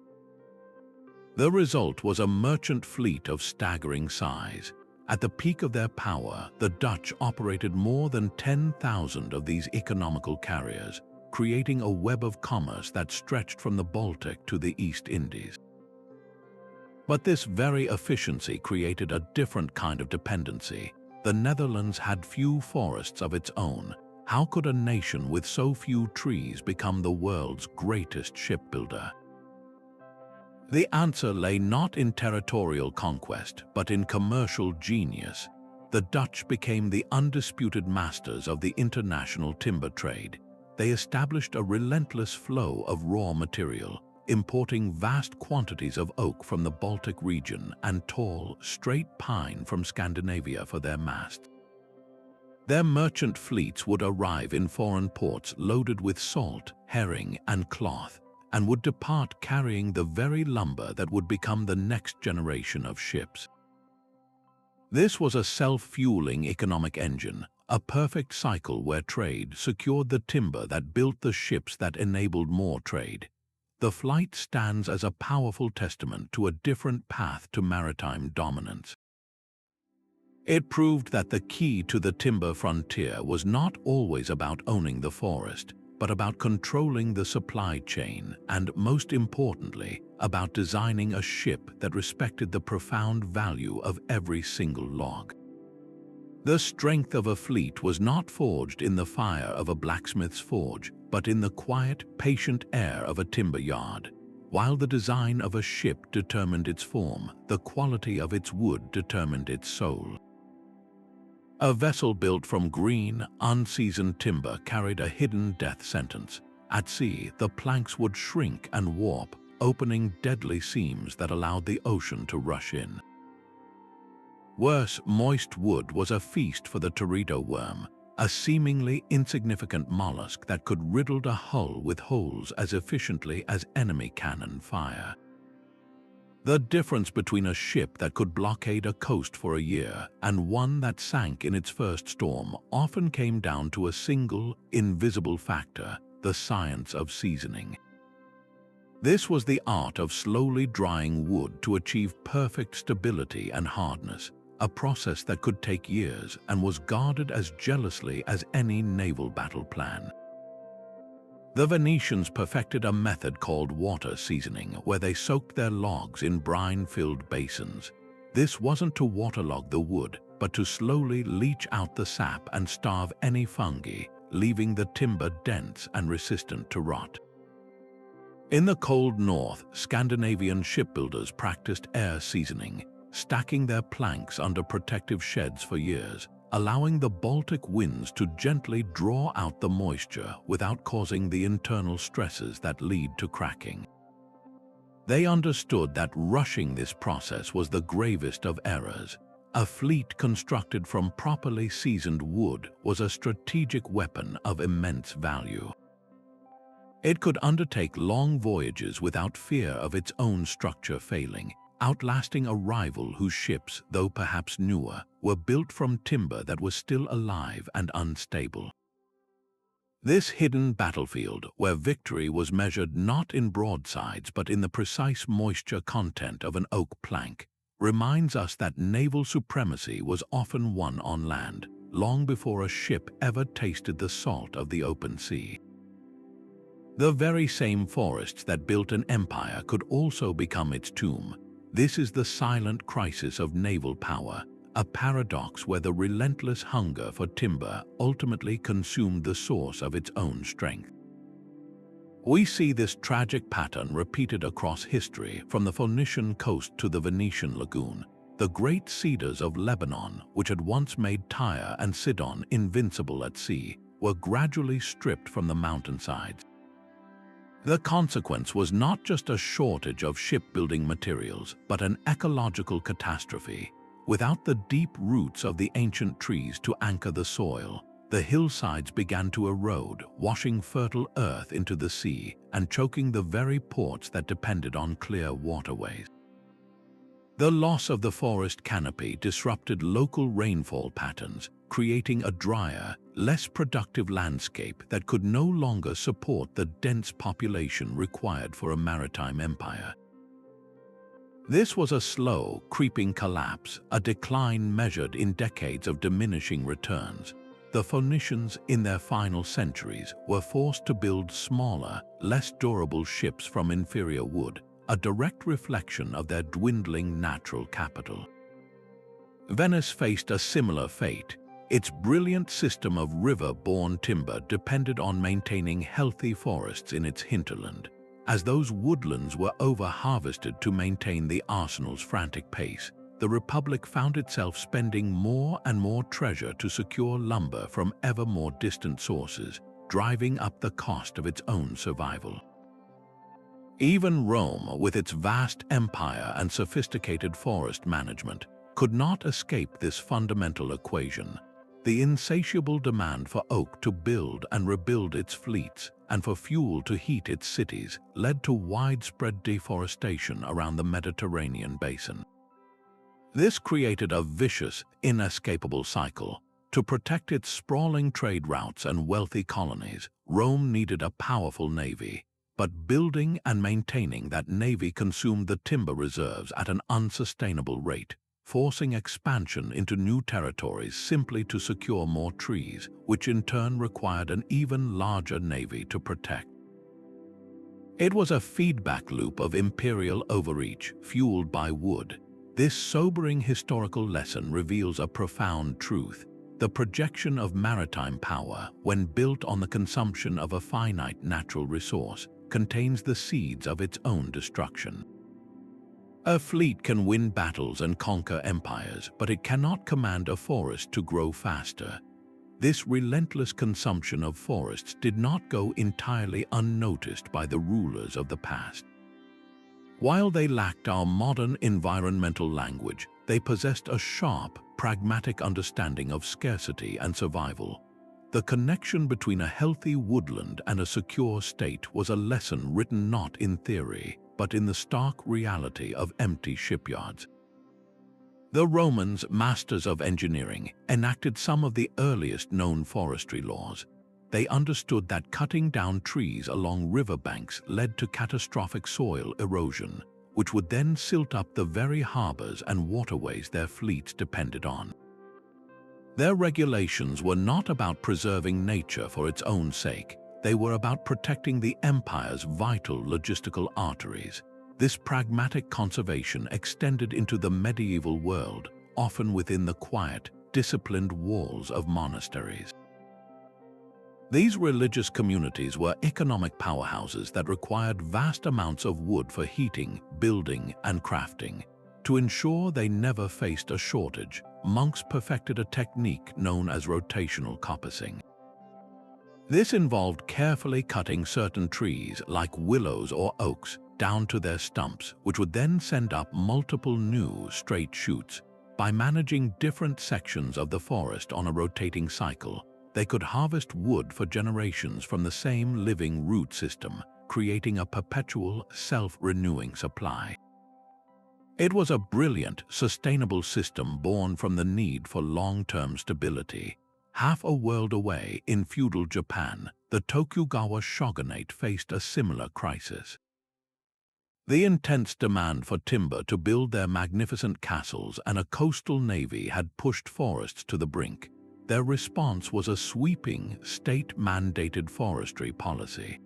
The result was a merchant fleet of staggering size. At the peak of their power, the Dutch operated more than 10,000 of these economical carriers, creating a web of commerce that stretched from the Baltic to the East Indies. But this very efficiency created a different kind of dependency. The Netherlands had few forests of its own. How could a nation with so few trees become the world's greatest shipbuilder? The answer lay not in territorial conquest, but in commercial genius. The Dutch became the undisputed masters of the international timber trade. They established a relentless flow of raw material, importing vast quantities of oak from the Baltic region and tall, straight pine from Scandinavia for their masts. Their merchant fleets would arrive in foreign ports loaded with salt, herring, and cloth, and would depart carrying the very lumber that would become the next generation of ships. This was a self-fueling economic engine, a perfect cycle where trade secured the timber that built the ships that enabled more trade. The Fluyt stands as a powerful testament to a different path to maritime dominance. It proved that the key to the timber frontier was not always about owning the forest, but about controlling the supply chain and, most importantly, about designing a ship that respected the profound value of every single log. The strength of a fleet was not forged in the fire of a blacksmith's forge, but in the quiet, patient air of a timber yard. While the design of a ship determined its form, the quality of its wood determined its soul. A vessel built from green, unseasoned timber carried a hidden death sentence. At sea, the planks would shrink and warp, opening deadly seams that allowed the ocean to rush in. Worse, moist wood was a feast for the Teredo worm, a seemingly insignificant mollusk that could riddle a hull with holes as efficiently as enemy cannon fire. The difference between a ship that could blockade a coast for a year and one that sank in its first storm often came down to a single, invisible factor: the science of seasoning. This was the art of slowly drying wood to achieve perfect stability and hardness, a process that could take years and was guarded as jealously as any naval battle plan. The Venetians perfected a method called water seasoning, where they soaked their logs in brine-filled basins. This wasn't to waterlog the wood, but to slowly leach out the sap and starve any fungi, leaving the timber dense and resistant to rot. In the cold north, Scandinavian shipbuilders practiced air seasoning, stacking their planks under protective sheds for years, allowing the Baltic winds to gently draw out the moisture without causing the internal stresses that lead to cracking. They understood that rushing this process was the gravest of errors. A fleet constructed from properly seasoned wood was a strategic weapon of immense value. It could undertake long voyages without fear of its own structure failing, outlasting a rival whose ships, though perhaps newer, were built from timber that was still alive and unstable. This hidden battlefield, where victory was measured not in broadsides but in the precise moisture content of an oak plank, reminds us that naval supremacy was often won on land, long before a ship ever tasted the salt of the open sea. The very same forests that built an empire could also become its tomb. This is the silent crisis of naval power, a paradox where the relentless hunger for timber ultimately consumed the source of its own strength. We see this tragic pattern repeated across history, from the Phoenician coast to the Venetian lagoon. The great cedars of Lebanon, which had once made Tyre and Sidon invincible at sea, were gradually stripped from the mountainsides. The consequence was not just a shortage of shipbuilding materials, but an ecological catastrophe. Without the deep roots of the ancient trees to anchor the soil, the hillsides began to erode, washing fertile earth into the sea and choking the very ports that depended on clear waterways. The loss of the forest canopy disrupted local rainfall patterns, creating a drier, less productive landscape that could no longer support the dense population required for a maritime empire. This was a slow, creeping collapse, a decline measured in decades of diminishing returns. The Phoenicians, in their final centuries, were forced to build smaller, less durable ships from inferior wood, a direct reflection of their dwindling natural capital. Venice faced a similar fate. Its brilliant system of river-borne timber depended on maintaining healthy forests in its hinterland. As those woodlands were over-harvested to maintain the arsenal's frantic pace, the Republic found itself spending more and more treasure to secure lumber from ever more distant sources, driving up the cost of its own survival. Even Rome, with its vast empire and sophisticated forest management, could not escape this fundamental equation. The insatiable demand for oak to build and rebuild its fleets and for fuel to heat its cities led to widespread deforestation around the Mediterranean basin. This created a vicious, inescapable cycle. To protect its sprawling trade routes and wealthy colonies, Rome needed a powerful navy. But building and maintaining that navy consumed the timber reserves at an unsustainable rate, forcing expansion into new territories simply to secure more trees, which in turn required an even larger navy to protect. It was a feedback loop of imperial overreach fueled by wood. This sobering historical lesson reveals a profound truth. The projection of maritime power, when built on the consumption of a finite natural resource, contains the seeds of its own destruction. A fleet can win battles and conquer empires, but it cannot command a forest to grow faster. This relentless consumption of forests did not go entirely unnoticed by the rulers of the past. While they lacked our modern environmental language, they possessed a sharp, pragmatic understanding of scarcity and survival. The connection between a healthy woodland and a secure state was a lesson written not in theory, but in the stark reality of empty shipyards. The Romans, masters of engineering, enacted some of the earliest known forestry laws. They understood that cutting down trees along riverbanks led to catastrophic soil erosion, which would then silt up the very harbors and waterways their fleets depended on. Their regulations were not about preserving nature for its own sake. They were about protecting the empire's vital logistical arteries. This pragmatic conservation extended into the medieval world, often within the quiet, disciplined walls of monasteries. These religious communities were economic powerhouses that required vast amounts of wood for heating, building, and crafting. To ensure they never faced a shortage, monks perfected a technique known as rotational coppicing. This involved carefully cutting certain trees, like willows or oaks, down to their stumps, which would then send up multiple new, straight shoots. By managing different sections of the forest on a rotating cycle, they could harvest wood for generations from the same living root system, creating a perpetual, self-renewing supply. It was a brilliant, sustainable system born from the need for long-term stability. Half a world away, in feudal Japan, the Tokugawa shogunate faced a similar crisis. The intense demand for timber to build their magnificent castles and a coastal navy had pushed forests to the brink. Their response was a sweeping, state-mandated forestry policy.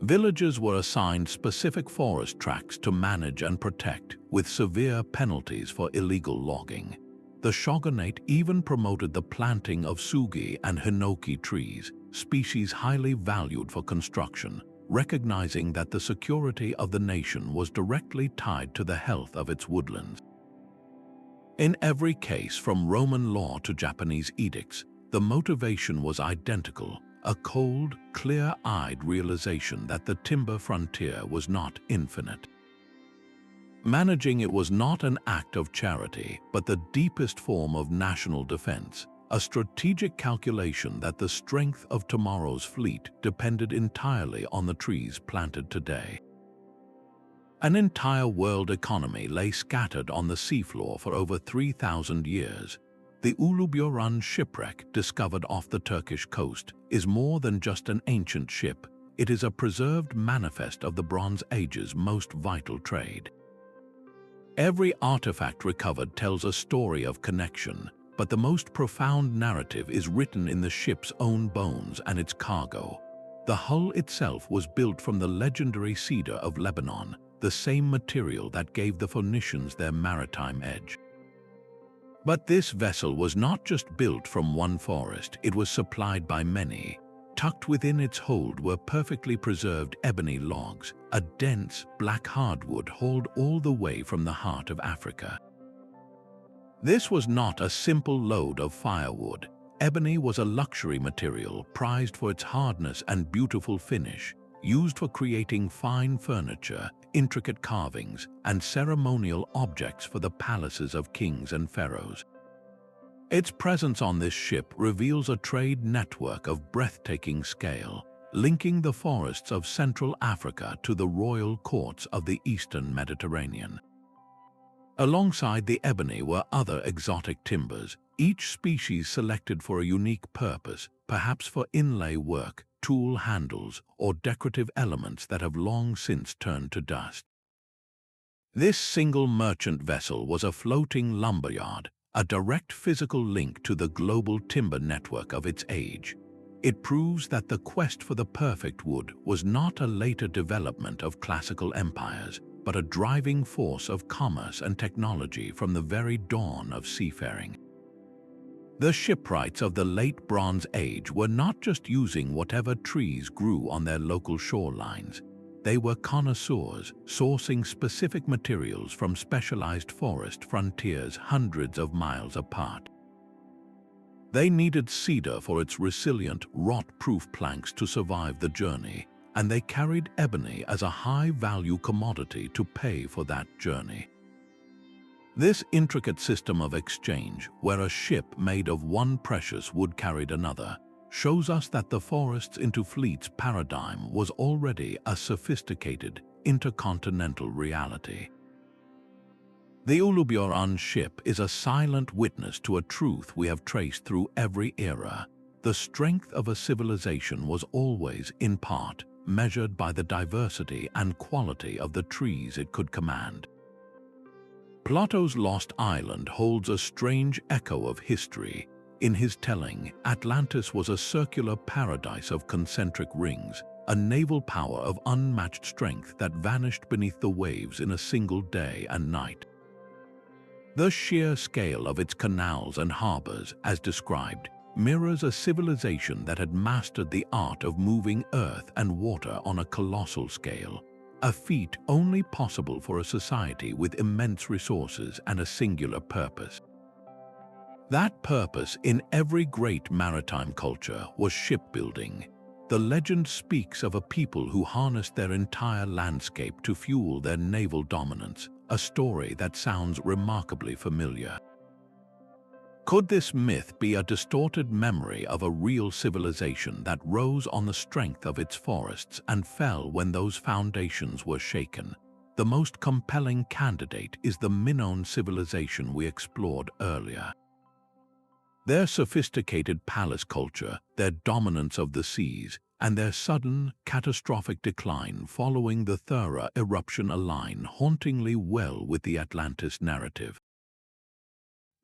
Villages were assigned specific forest tracts to manage and protect, with severe penalties for illegal logging. The shogunate even promoted the planting of sugi and hinoki trees, species highly valued for construction, recognizing that the security of the nation was directly tied to the health of its woodlands. In every case, from Roman law to Japanese edicts, the motivation was identical: a cold, clear-eyed realization that the timber frontier was not infinite. Managing it was not an act of charity, but the deepest form of national defense, a strategic calculation that the strength of tomorrow's fleet depended entirely on the trees planted today. An entire world economy lay scattered on the seafloor for over 3,000 years. The Uluburun shipwreck, discovered off the Turkish coast, is more than just an ancient ship. It is a preserved manifest of the Bronze Age's most vital trade. Every artifact recovered tells a story of connection, but the most profound narrative is written in the ship's own bones and its cargo. The hull itself was built from the legendary cedar of Lebanon, the same material that gave the Phoenicians their maritime edge. But this vessel was not just built from one forest, it was supplied by many. Tucked within its hold were perfectly preserved ebony logs, a dense, black hardwood hauled all the way from the heart of Africa. This was not a simple load of firewood. Ebony was a luxury material prized for its hardness and beautiful finish, used for creating fine furniture, intricate carvings, and ceremonial objects for the palaces of kings and pharaohs. Its presence on this ship reveals a trade network of breathtaking scale, linking the forests of Central Africa to the royal courts of the Eastern Mediterranean. Alongside the ebony were other exotic timbers, each species selected for a unique purpose, perhaps for inlay work, tool handles, or decorative elements that have long since turned to dust. This single merchant vessel was a floating lumberyard, a direct physical link to the global timber network of its age. It proves that the quest for the perfect wood was not a later development of classical empires, but a driving force of commerce and technology from the very dawn of seafaring. The shipwrights of the late Bronze Age were not just using whatever trees grew on their local shorelines. They were connoisseurs, sourcing specific materials from specialized forest frontiers hundreds of miles apart. They needed cedar for its resilient, rot-proof planks to survive the journey, and they carried ebony as a high-value commodity to pay for that journey. This intricate system of exchange, where a ship made of one precious wood carried another, shows us that the forests into Fluyt's paradigm was already a sophisticated, intercontinental reality. The Uluburun ship is a silent witness to a truth we have traced through every era. The strength of a civilization was always, in part, measured by the diversity and quality of the trees it could command. Plato's Lost Island holds a strange echo of history. In his telling, Atlantis was a circular paradise of concentric rings, a naval power of unmatched strength that vanished beneath the waves in a single day and night. The sheer scale of its canals and harbors, as described, mirrors a civilization that had mastered the art of moving earth and water on a colossal scale, a feat only possible for a society with immense resources and a singular purpose. That purpose in every great maritime culture was shipbuilding. The legend speaks of a people who harnessed their entire landscape to fuel their naval dominance, a story that sounds remarkably familiar. Could this myth be a distorted memory of a real civilization that rose on the strength of its forests and fell when those foundations were shaken? The most compelling candidate is the Minoan civilization we explored earlier. Their sophisticated palace culture, their dominance of the seas, and their sudden, catastrophic decline following the thorough eruption align hauntingly well with the Atlantis narrative.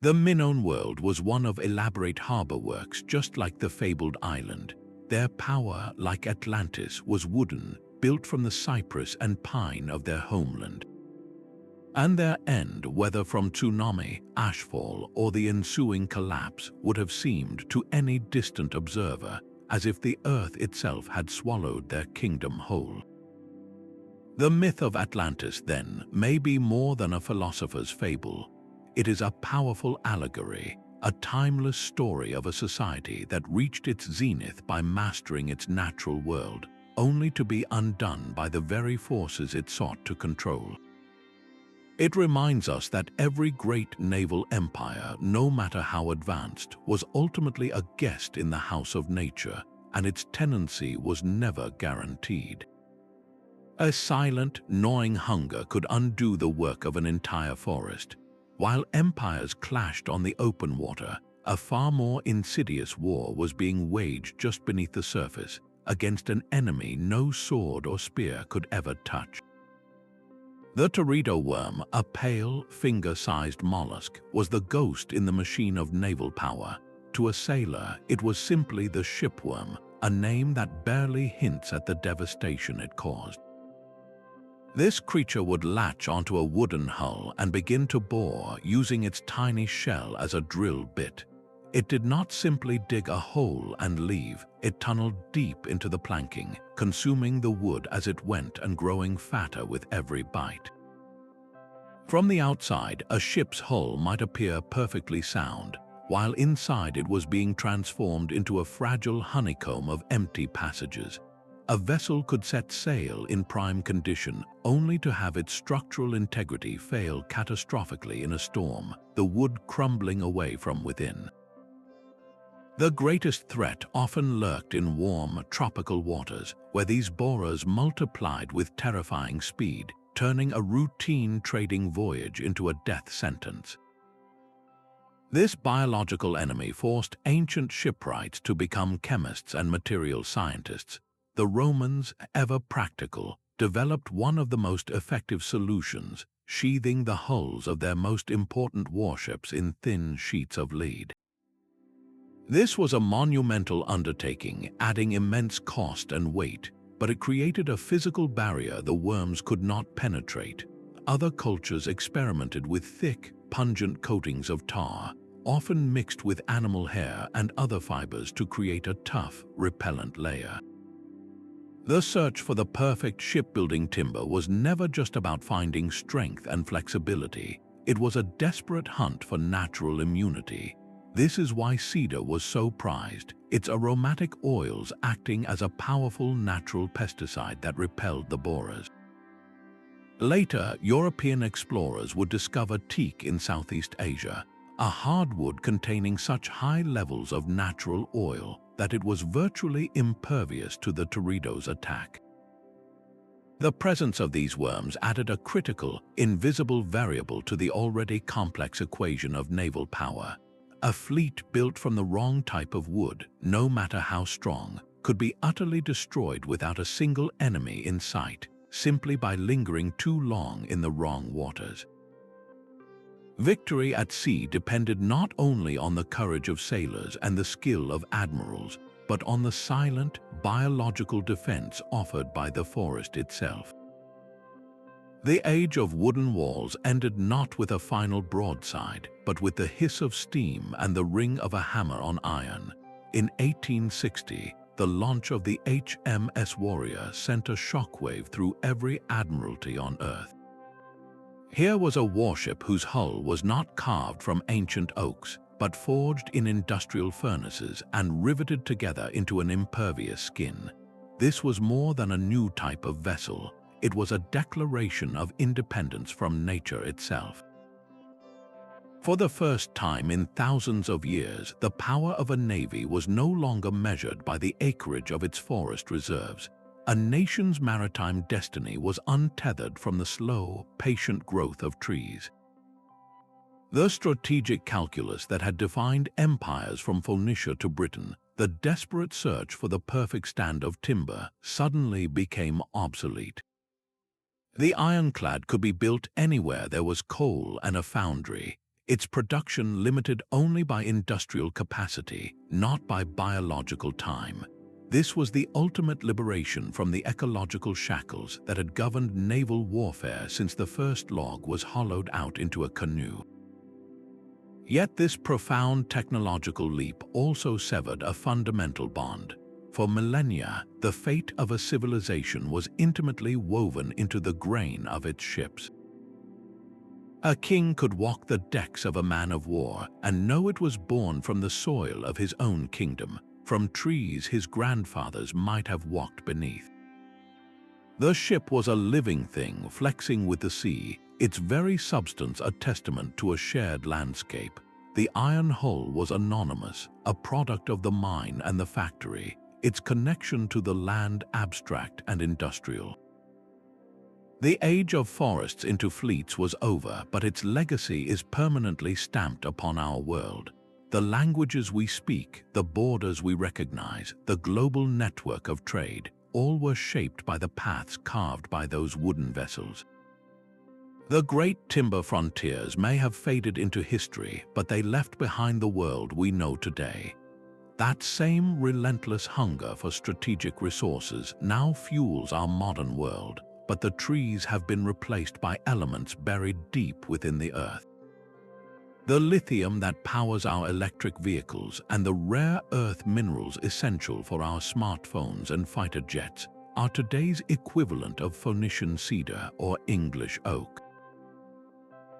The Minoan world was one of elaborate harbor works just like the fabled island. Their power, like Atlantis, was wooden, built from the cypress and pine of their homeland. And their end, whether from tsunami, ashfall, or the ensuing collapse, would have seemed to any distant observer as if the earth itself had swallowed their kingdom whole. The myth of Atlantis, then, may be more than a philosopher's fable. It is a powerful allegory, a timeless story of a society that reached its zenith by mastering its natural world, only to be undone by the very forces it sought to control. It reminds us that every great naval empire, no matter how advanced, was ultimately a guest in the house of nature, and its tenancy was never guaranteed. A silent, gnawing hunger could undo the work of an entire forest. While empires clashed on the open water, a far more insidious war was being waged just beneath the surface, against an enemy no sword or spear could ever touch. The Teredo worm, a pale, finger-sized mollusk, was the ghost in the machine of naval power. To a sailor, it was simply the shipworm, a name that barely hints at the devastation it caused. This creature would latch onto a wooden hull and begin to bore, using its tiny shell as a drill bit. It did not simply dig a hole and leave, it tunneled deep into the planking, consuming the wood as it went and growing fatter with every bite. From the outside, a ship's hull might appear perfectly sound, while inside it was being transformed into a fragile honeycomb of empty passages. A vessel could set sail in prime condition only to have its structural integrity fail catastrophically in a storm, the wood crumbling away from within. The greatest threat often lurked in warm, tropical waters, where these borers multiplied with terrifying speed, turning a routine trading voyage into a death sentence. This biological enemy forced ancient shipwrights to become chemists and material scientists. The Romans, ever practical, developed one of the most effective solutions, sheathing the hulls of their most important warships in thin sheets of lead. This was a monumental undertaking, adding immense cost and weight, but it created a physical barrier the worms could not penetrate. Other cultures experimented with thick, pungent coatings of tar, often mixed with animal hair and other fibers to create a tough, repellent layer. The search for the perfect shipbuilding timber was never just about finding strength and flexibility. It was a desperate hunt for natural immunity. This is why cedar was so prized, its aromatic oils acting as a powerful natural pesticide that repelled the borers. Later, European explorers would discover teak in Southeast Asia, a hardwood containing such high levels of natural oil that it was virtually impervious to the Teredo's attack. The presence of these worms added a critical, invisible variable to the already complex equation of naval power. A fleet built from the wrong type of wood, no matter how strong, could be utterly destroyed without a single enemy in sight, simply by lingering too long in the wrong waters. Victory at sea depended not only on the courage of sailors and the skill of admirals, but on the silent, biological defense offered by the forest itself. The age of wooden walls ended not with a final broadside, but with the hiss of steam and the ring of a hammer on iron. In 1860, the launch of the HMS Warrior sent a shockwave through every admiralty on Earth. Here was a warship whose hull was not carved from ancient oaks, but forged in industrial furnaces and riveted together into an impervious skin. This was more than a new type of vessel. It was a declaration of independence from nature itself. For the first time in thousands of years, the power of a navy was no longer measured by the acreage of its forest reserves. A nation's maritime destiny was untethered from the slow, patient growth of trees. The strategic calculus that had defined empires from Phoenicia to Britain, the desperate search for the perfect stand of timber, suddenly became obsolete. The ironclad could be built anywhere there was coal and a foundry, its production limited only by industrial capacity, not by biological time. This was the ultimate liberation from the ecological shackles that had governed naval warfare since the first log was hollowed out into a canoe. Yet this profound technological leap also severed a fundamental bond. For millennia, the fate of a civilization was intimately woven into the grain of its ships. A king could walk the decks of a man of war and know it was born from the soil of his own kingdom, from trees his grandfathers might have walked beneath. The ship was a living thing flexing with the sea, its very substance a testament to a shared landscape. The iron hull was anonymous, a product of the mine and the factory, its connection to the land abstract and industrial. The age of forests into fleets was over, but its legacy is permanently stamped upon our world. The languages we speak, the borders we recognize, the global network of trade, all were shaped by the paths carved by those wooden vessels. The great timber frontiers may have faded into history, but they left behind the world we know today. That same relentless hunger for strategic resources now fuels our modern world, but the trees have been replaced by elements buried deep within the earth. The lithium that powers our electric vehicles and the rare earth minerals essential for our smartphones and fighter jets are today's equivalent of Phoenician cedar or English oak.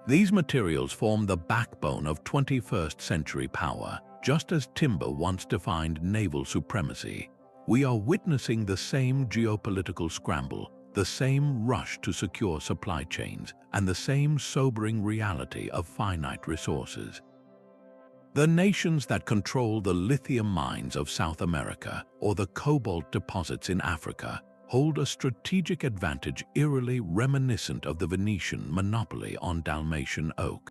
These materials form the backbone of 21st century power, just as timber once defined naval supremacy. We are witnessing the same geopolitical scramble, the same rush to secure supply chains, and the same sobering reality of finite resources. The nations that control the lithium mines of South America or the cobalt deposits in Africa hold a strategic advantage eerily reminiscent of the Venetian monopoly on Dalmatian oak.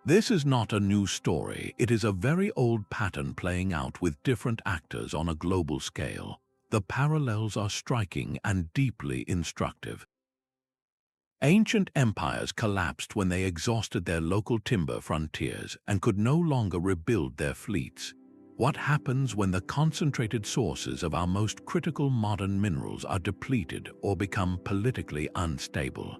This is not a new story, it is a very old pattern playing out with different actors on a global scale. The parallels are striking and deeply instructive. Ancient empires collapsed when they exhausted their local timber frontiers and could no longer rebuild their fleets. What happens when the concentrated sources of our most critical modern minerals are depleted or become politically unstable?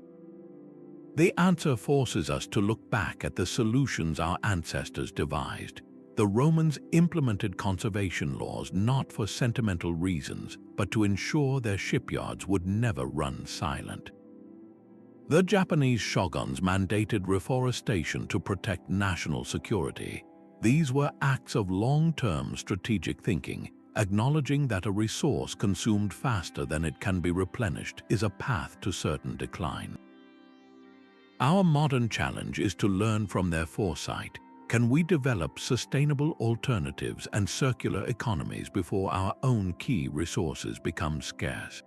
The answer forces us to look back at the solutions our ancestors devised. The Romans implemented conservation laws not for sentimental reasons, but to ensure their shipyards would never run silent. The Japanese shoguns mandated reforestation to protect national security. These were acts of long-term strategic thinking, acknowledging that a resource consumed faster than it can be replenished is a path to certain decline. Our modern challenge is to learn from their foresight. Can we develop sustainable alternatives and circular economies before our own key resources become scarce?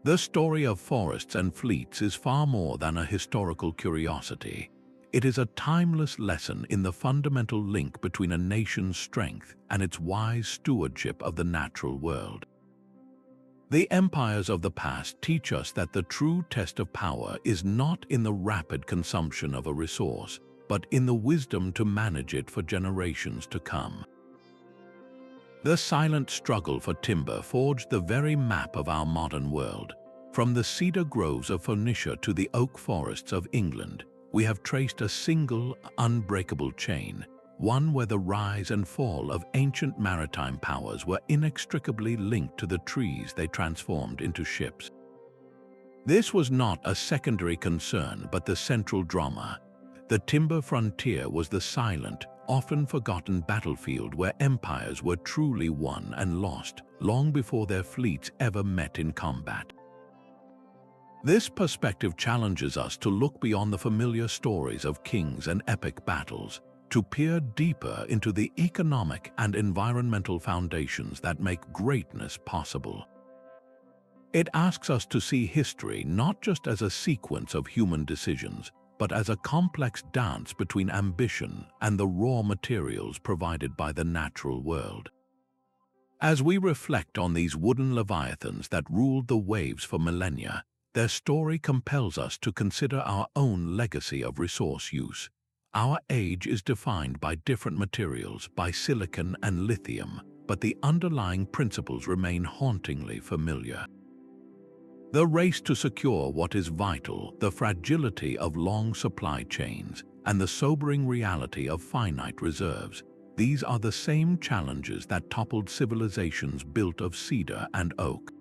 The story of forests and fleets is far more than a historical curiosity. It is a timeless lesson in the fundamental link between a nation's strength and its wise stewardship of the natural world. The empires of the past teach us that the true test of power is not in the rapid consumption of a resource, but in the wisdom to manage it for generations to come. The silent struggle for timber forged the very map of our modern world. From the cedar groves of Phoenicia to the oak forests of England, we have traced a single, unbreakable chain, one where the rise and fall of ancient maritime powers were inextricably linked to the trees they transformed into ships. This was not a secondary concern, but the central drama. The timber frontier was the silent, often forgotten battlefield where empires were truly won and lost long before their fleets ever met in combat. This perspective challenges us to look beyond the familiar stories of kings and epic battles, to peer deeper into the economic and environmental foundations that make greatness possible. It asks us to see history not just as a sequence of human decisions, but as a complex dance between ambition and the raw materials provided by the natural world. As we reflect on these wooden leviathans that ruled the waves for millennia, their story compels us to consider our own legacy of resource use. Our age is defined by different materials, by silicon and lithium, but the underlying principles remain hauntingly familiar. The race to secure what is vital, the fragility of long supply chains, and the sobering reality of finite reserves, these are the same challenges that toppled civilizations built of cedar and oak.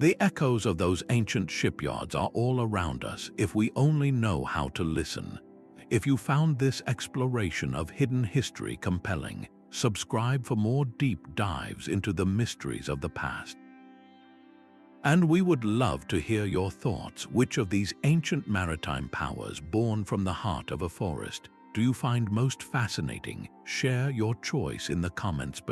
The echoes of those ancient shipyards are all around us if we only know how to listen. If you found this exploration of hidden history compelling, subscribe for more deep dives into the mysteries of the past. And we would love to hear your thoughts. Which of these ancient maritime powers born from the heart of a forest do you find most fascinating? Share your choice in the comments below.